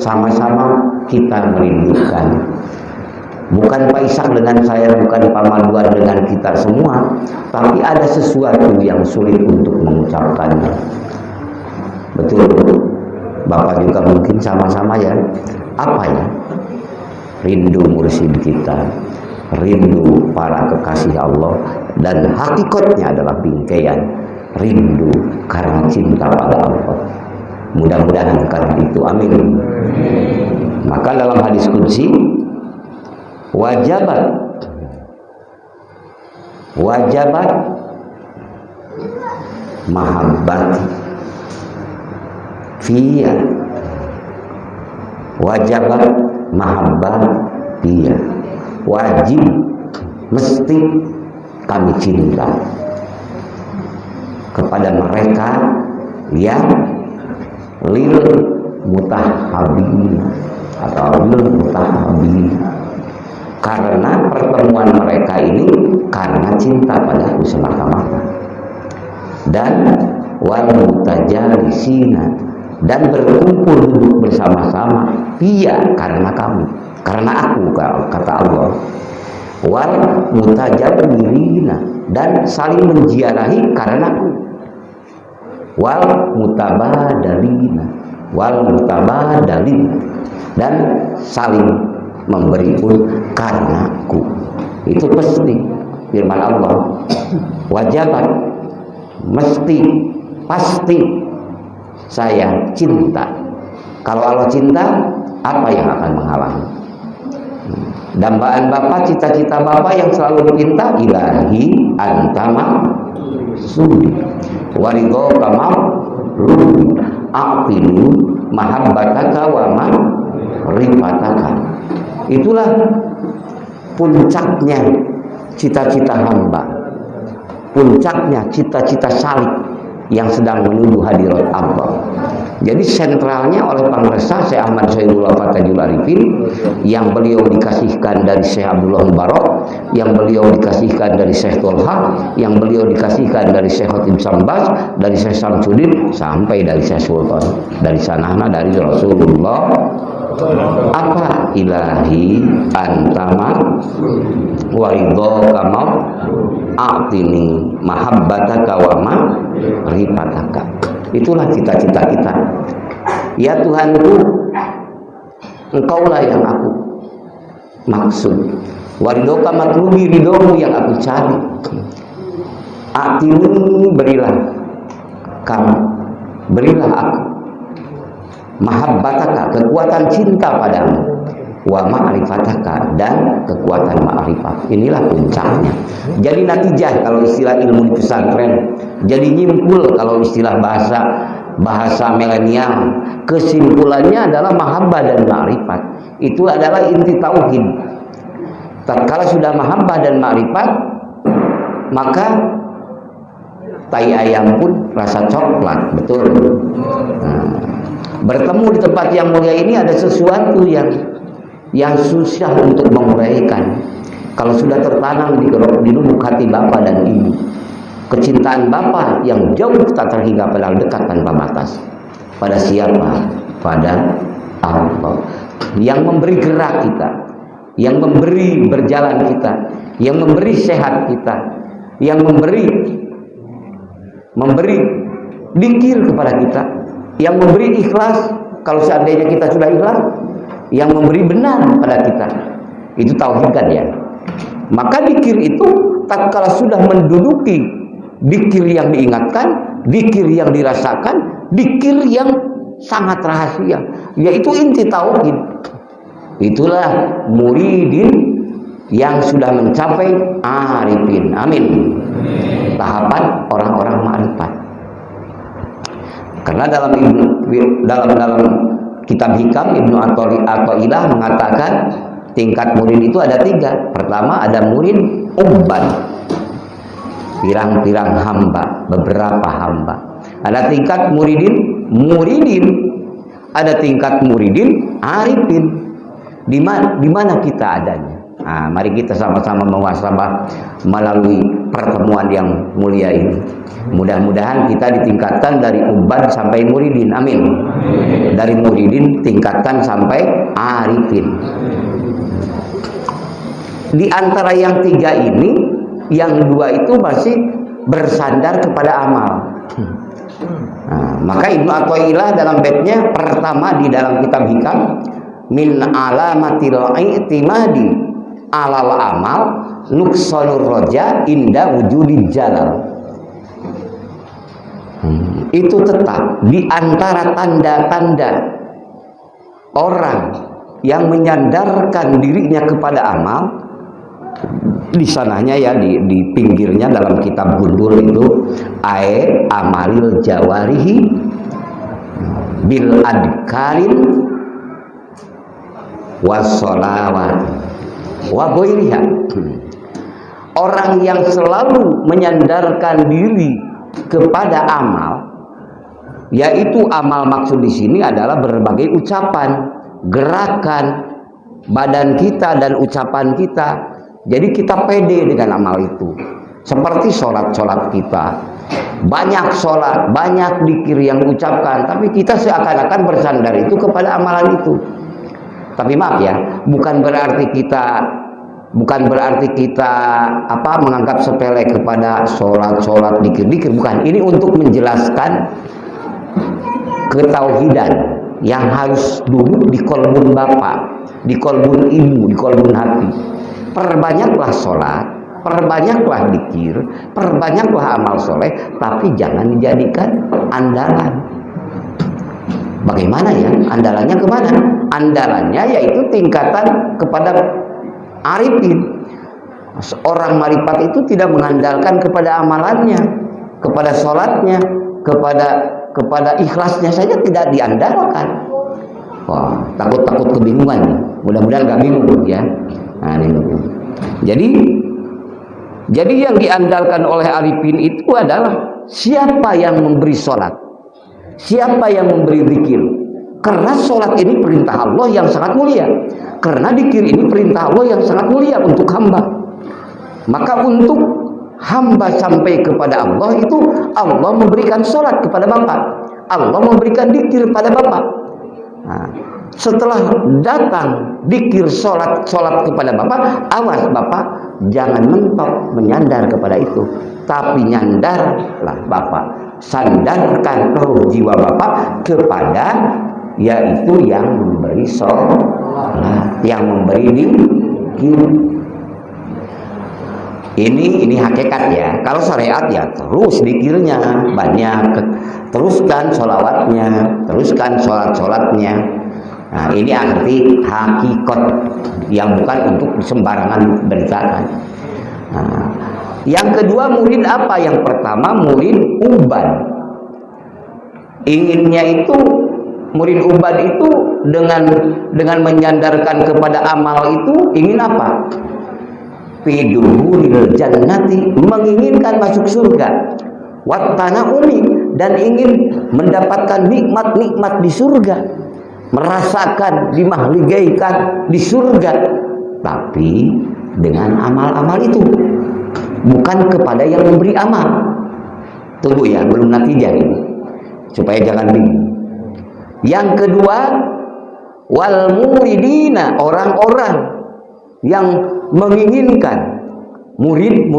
sama-sama kita merindukan. Bukan Pak Ishak dengan saya, bukan Pak Madwan dengan kita semua, tapi ada sesuatu yang sulit untuk mengucapkannya. Betul, Bapak juga mungkin sama-sama ya. Apa ya? Rindu mursyid kita, rindu para kekasih Allah, dan hakikatnya adalah bingkaian rindu karena cinta pada Allah. Mudah-mudahan karena itu, amin. Maka dalam hadis qudsi, wajabat mahabbati fiyya, wajabat mahabbati, wajib mesti kami cinta kepada mereka yang lil mutahabin atau lil mutahabin, karena pertemuan mereka ini karena cinta pada aku semata-mata. Dan wal mutajalisina, dan berkumpul duduk bersama-sama, iya karena kamu, karena aku, kata Allah. Wal mutajabilina, dan saling menziarahi karena aku. Wal mutabadalina, dan saling memberi pun karena aku. Itu pasti firman Allah. Wajabat, mesti, pasti saya cinta. Kalau Allah cinta, apa yang akan menghalangi? Dambaan Bapak, cita-cita Bapak yang selalu minta, ilahi antama sudi waridho kamal ruhi aqtini mahabbataka wa ma'rifataka. Itulah puncaknya cita-cita hamba, puncaknya cita-cita salib yang sedang menuju hadirat Allah. Jadi sentralnya oleh Pangresa Syekh Ahmad Syairullah Fatajul Arifin, yang beliau dikasihkan dari Syekh Abdullah Mubarak, yang beliau dikasihkan dari Syekh Tolha, yang beliau dikasihkan dari Syekh Khatib Sambas, dari Syekh Samsudin, sampai dari Syekh Sultan, dari sanahna dari Rasulullah. Apa? Ilahi antama waridho kamal a'tini mahabbataka wa ma'rifataka. Itulah cita-cita kita. Ya Tuhanku, Engkaulah yang aku maksud. Waridhoka matlubi, ridhomu yang aku cari. A'tini, berilah kamu, berilah aku mahabbataka, kekuatan cinta padamu, wa ma'rifataka, dan kekuatan ma'rifat. Inilah puncaknya. Jadi natijah kalau istilah ilmu di pesantren, jadi nyimpul kalau istilah bahasa milenial, kesimpulannya adalah mahabbah dan ma'rifat. Itu adalah inti tauhid. Tatkala sudah mahabbah dan ma'rifat, maka tai ayam pun rasa coklat, betul. Bertemu di tempat yang mulia ini ada sesuatu yang susah untuk menguraikan. Kalau sudah tertanam di lubuk hati Bapak dan Ibu, kecintaan Bapak yang jauh tak terhingga padahal dekat tanpa batas. Pada siapa? Pada Allah, yang memberi gerak kita, yang memberi berjalan kita, yang memberi sehat kita, yang memberi dikir kepada kita, yang memberi ikhlas kalau seandainya kita sudah ikhlas, yang memberi benar pada kita. Itu tauhid kan ya. Maka dikir itu tatkala sudah menduduki dikir yang diingatkan, dikir yang dirasakan, dikir yang sangat rahasia, yaitu inti tauhid. Itulah muridin yang sudah mencapai arifin. Amin. Tahapan orang-orang ma'rifat. Karena dalam kitab Hikam Ibnu Athaillah mengatakan tingkat murid itu ada 3. Pertama ada murid umban, pirang-pirang hamba, beberapa hamba. Ada tingkat muridin, ada tingkat muridin arifin. Di mana kita adanya? Nah, mari kita sama-sama muhasabah melalui pertemuan yang mulia ini. Mudah-mudahan kita ditingkatkan dari ubad sampai muridin. Amin. Dari muridin tingkatkan sampai arifin. Di antara yang tiga ini, yang dua itu masih bersandar kepada amal. Nah, maka Ibnu Athaillah dalam baitnya pertama di dalam kitab Hikam, min alamatil i'timadi alal amal nuksanur roja inda wujudil jalal. Itu tetap di antara tanda-tanda orang yang menyandarkan dirinya kepada amal. Di sananya ya, di pinggirnya dalam kitab Gundul itu amalil jawarihi bil adkarin wassolawat wa ghairiha. Orang yang selalu menyandarkan diri kepada amal, yaitu amal maksud di sini adalah berbagai ucapan, gerakan badan kita dan ucapan kita. Jadi kita pede dengan amal itu. Seperti sholat kita, banyak sholat, banyak dzikir yang diucapkan, tapi kita seakan-akan bersandar itu kepada amalan itu. Tapi maaf ya, bukan berarti kita menganggap sepele kepada sholat, dzikir, bukan. Ini untuk menjelaskan ketauhidan yang harus duduk di kolbun bapak, di kolbun ibu, di kolbun hati. Perbanyaklah sholat, perbanyaklah dzikir, perbanyaklah amal soleh, tapi jangan dijadikan andalan. Bagaimana ya? Andalannya kemana? Andalannya yaitu tingkatan kepada arifin. Orang marifat itu tidak mengandalkan kepada amalannya, kepada sholatnya, kepada ikhlasnya saja tidak diandalkan. Wah, takut kebingungan nih. Mudah-mudahan gak bingung ya. Nah, jadi yang diandalkan oleh arifin itu adalah siapa yang memberi sholat, siapa yang memberi zikir. Karena sholat ini perintah Allah yang sangat mulia, karena zikir ini perintah Allah yang sangat mulia untuk hamba. Maka untuk hamba sampai kepada Allah itu, Allah memberikan sholat kepada Bapak, Allah memberikan zikir pada Bapak. Nah, setelah datang dzikir sholat kepada Bapak, awas Bapak jangan mentok menyandar kepada itu, tapi nyandarlah Bapak, sandarkan roh jiwa Bapak kepada yaitu yang memberi sholat, yang memberi dzikir. Ini hakikat ya. Kalau syariat ya terus dzikirnya banyak, teruskan sholawatnya, teruskan sholatnya. Nah, ini arti hakikat yang bukan untuk sembarangan beritakan. Nah, yang kedua murid apa? Yang pertama murid ubad. Inginnya itu murid ubad itu dengan menyandarkan kepada amal itu ingin apa? Fiduhuril jannati, menginginkan masuk surga. Wattana umi, dan ingin mendapatkan nikmat-nikmat di surga, merasakan dimahligaikan di surga, tapi dengan amal-amal itu, bukan kepada yang memberi amal. Tunggu ya, belum natijah ini, supaya jangan bingung. Yang kedua, wal muridina, orang-orang yang menginginkan murid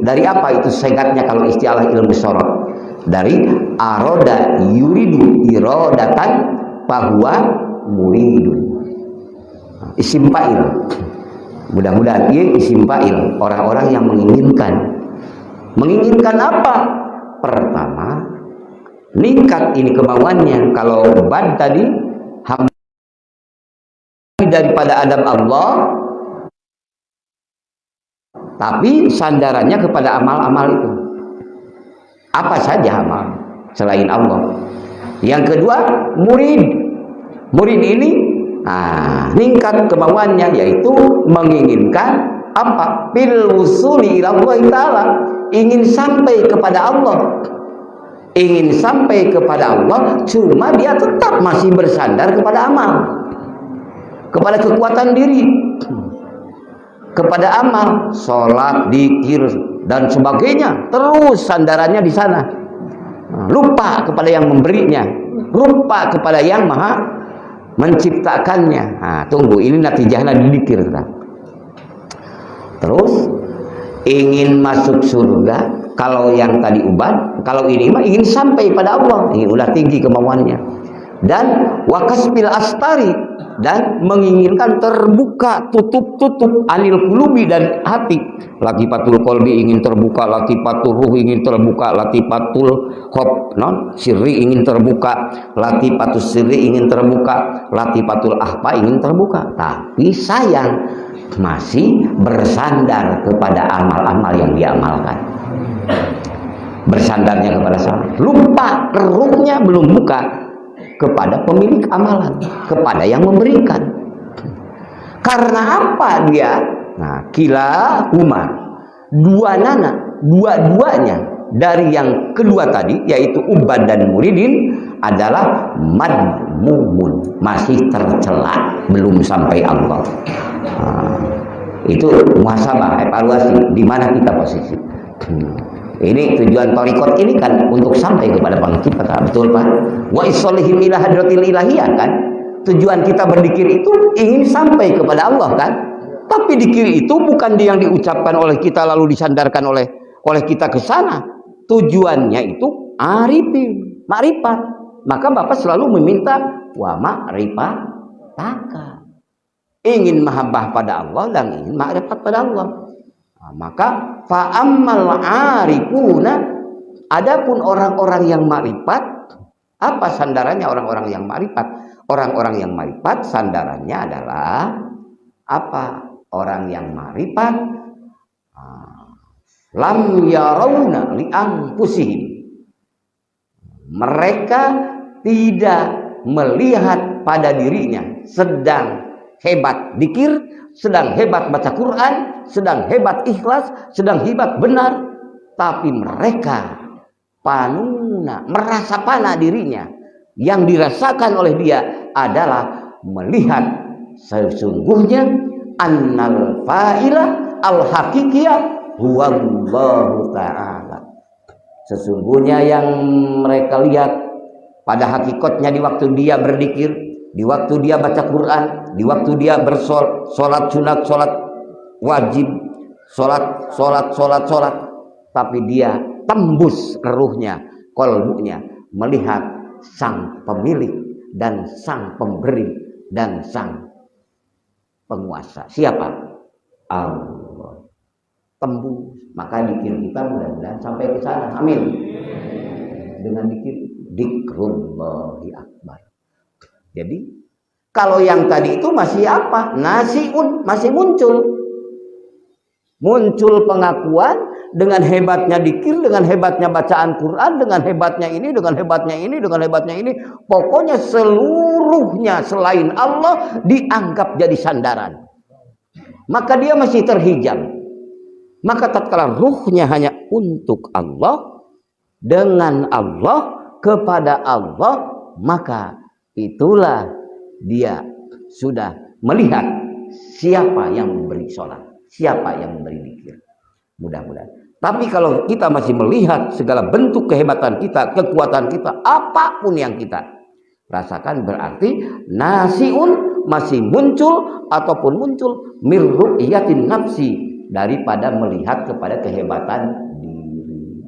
dari apa itu singkatnya kalau istilah ilmu sorot, dari aroda yuridu irodatan bahwa muridun, isim fa'il. Mudah-mudahan ia isim fa'il, orang-orang yang menginginkan apa? Pertama, ningkat ini kemauannya. Kalau bad tadi hamba daripada adab Allah, tapi sandarannya kepada amal-amal itu. Apa saja amal selain Allah. Yang kedua, murid ini ningkat kemauannya, yaitu menginginkan apa? Bil wusuli ila Allah Ta'ala, ingin sampai kepada Allah. Ingin sampai kepada Allah, cuma dia tetap masih bersandar kepada amal, kepada kekuatan diri. kepada amal, sholat, zikir dan sebagainya, terus sandarannya di sana. Lupa kepada yang memberinya, lupa kepada yang maha menciptakannya. Tunggu, ini natijahnya dikir. Terus ingin masuk surga, kalau yang tadi ubad, kalau ini mah ingin sampai pada Allah, ini udah tinggi kemauannya. Dan wakasbil astari, dan menginginkan terbuka tutup anil kulubi, dari hati. Latifatul kolbi ingin terbuka, latifatul ruh ingin terbuka, latifatul hob sirri ingin terbuka, latifatul sirri ingin terbuka, latifatul ahpa ingin terbuka. Tapi sayang masih bersandar kepada amal-amal yang diamalkan, bersandarnya kepada salat, lupa, ruhnya belum buka kepada pemilik amalan, kepada yang memberikan. Karena apa dia? Kila huma, dua-duanya dari yang kedua tadi, yaitu ubad dan muridin, adalah madmumun, masih tercela, belum sampai Allah. Itu muhasabah, evaluasi di mana kita posisi. Ini tujuan thariqat ini kan untuk sampai kepada pencipta, betul Pak? Wa isolihim ila hadratil ilahiyah kan? Tujuan kita berzikir itu ingin sampai kepada Allah kan? Tapi zikir itu bukan yang diucapkan oleh kita lalu disandarkan oleh kita ke sana. Tujuannya itu arifin, ma'rifat. Maka Bapak selalu meminta wa ma'rifataka. Ingin mahabbah pada Allah dan ingin ma'rifat pada Allah. Maka fa'ammal arifuna, adapun orang-orang yang ma'rifat, apa sandarannya orang-orang yang ma'rifat? Orang-orang yang ma'rifat sandarannya adalah apa? Orang yang ma'rifat lam yarawna li anfusihim, mereka tidak melihat pada dirinya sedang hebat zikir, sedang hebat baca Quran, sedang hebat ikhlas, sedang hebat benar, tapi mereka panuna, merasa panah dirinya. Yang dirasakan oleh dia adalah melihat sesungguhnya annal fa'ila al-haqiqiyah huwallahu ta'ala. Sesungguhnya yang mereka lihat pada hakikatnya di waktu dia berzikir, di waktu dia baca Quran, di waktu dia bersolat sunat, solat wajib, solat, tapi dia tembus ruhnya, kolbunya, melihat sang pemilik dan sang pemberi dan sang penguasa. Siapa? Allah. Tembus. Maka zikir kita mudah-mudahan sampai ke sana. Amin. Dengan zikrullahi akbar. Jadi kalau yang tadi itu masih apa? Nasiun, masih muncul pengakuan dengan hebatnya zikir, dengan hebatnya bacaan Quran, dengan hebatnya ini, dengan hebatnya ini, dengan hebatnya ini. Pokoknya seluruhnya selain Allah dianggap jadi sandaran. Maka dia masih terhijab. Maka tatkala ruhnya hanya untuk Allah, dengan Allah, kepada Allah, maka itulah dia sudah melihat siapa yang memberi sholat, siapa yang memberi zikir. Mudah-mudahan. Tapi kalau kita masih melihat segala bentuk kehebatan kita, kekuatan kita, apapun yang kita rasakan, berarti nasiun, masih muncul ataupun muncul mir ru'yatin nafsi, daripada melihat kepada kehebatan diri.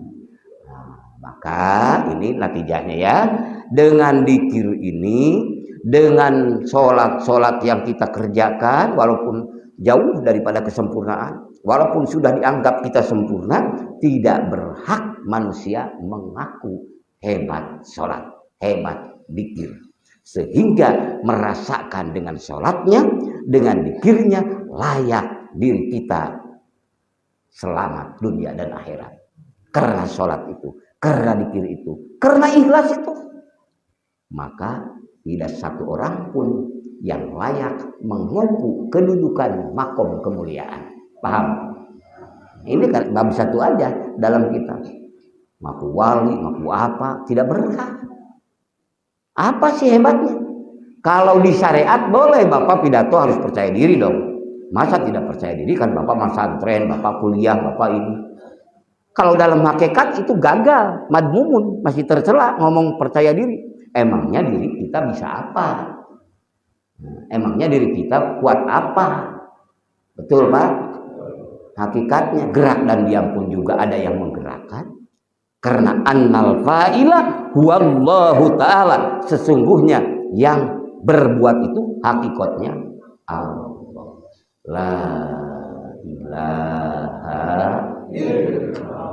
Maka ini natijahnya ya, dengan zikir ini, dengan sholat yang kita kerjakan, walaupun jauh daripada kesempurnaan, walaupun sudah dianggap kita sempurna, tidak berhak manusia mengaku hebat sholat, hebat zikir, sehingga merasakan dengan sholatnya, dengan zikirnya, layak diri kita selamat dunia dan akhirat. Karena sholat itu, karena zikir itu, karena ikhlas itu, maka tidak satu orang pun yang layak menghumpu kedudukan makom kemuliaan. Paham? Ini kan bab satu aja dalam kita. Maku wali, maku apa, tidak berhak. Apa sih hebatnya? Kalau di syariat boleh Bapak pidato harus percaya diri dong. Masa tidak percaya diri? Kan Bapak pesantren, Bapak kuliah, Bapak ini. Kalau dalam hakikat itu gagal, madmumun, masih tercela ngomong percaya diri. Emangnya diri kita bisa apa? Emangnya diri kita kuat apa? Betul Pak? Hakikatnya gerak dan diam pun juga ada yang menggerakkan. Karena annal fa'ila huwallahu ta'ala. Sesungguhnya yang berbuat itu hakikatnya Allah. La ilaha illallah.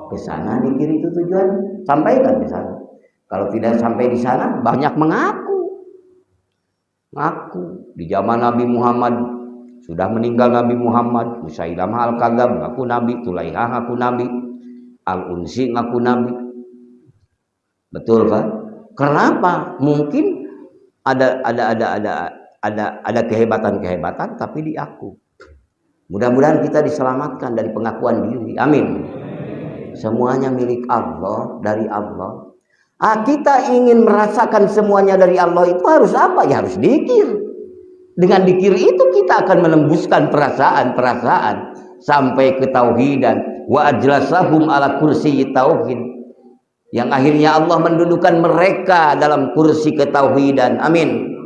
Ke sana dikir itu tujuan, sampaikan ke sana. Kalau tidak sampai di sana, banyak mengaku di zaman Nabi Muhammad sudah meninggal. Nabi Muhammad Musailamah al-Kadzdzab ngaku Nabi, Tulaihah ngaku Nabi, Al-Unsi ngaku Nabi. Betul Pak? Kenapa? Mungkin ada kehebatan tapi di aku. Mudah-mudahan kita diselamatkan dari pengakuan diri. Amin. Semuanya milik Allah, dari Allah. Kita ingin merasakan semuanya dari Allah, itu harus apa? Ya harus dikir. Dengan dikir itu kita akan menembuskan perasaan-perasaan sampai ke tauhidan. Wa ajlasahum ala kursi tauhid. Yang akhirnya Allah mendudukan mereka dalam kursi ketauhidan. Amin.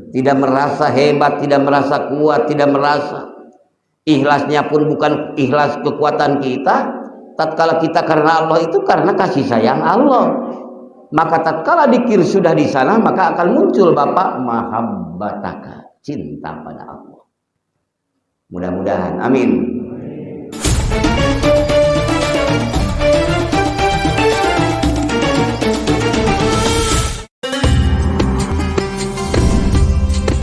Tidak merasa hebat, tidak merasa kuat, tidak merasa. Ikhlasnya pun bukan ikhlas kekuatan kita. Tatkala kita karena Allah itu karena kasih sayang Allah. Maka tatkala dikir sudah di sana, maka akan muncul Bapak mahabbataka, cinta pada Allah. Mudah-mudahan, amin.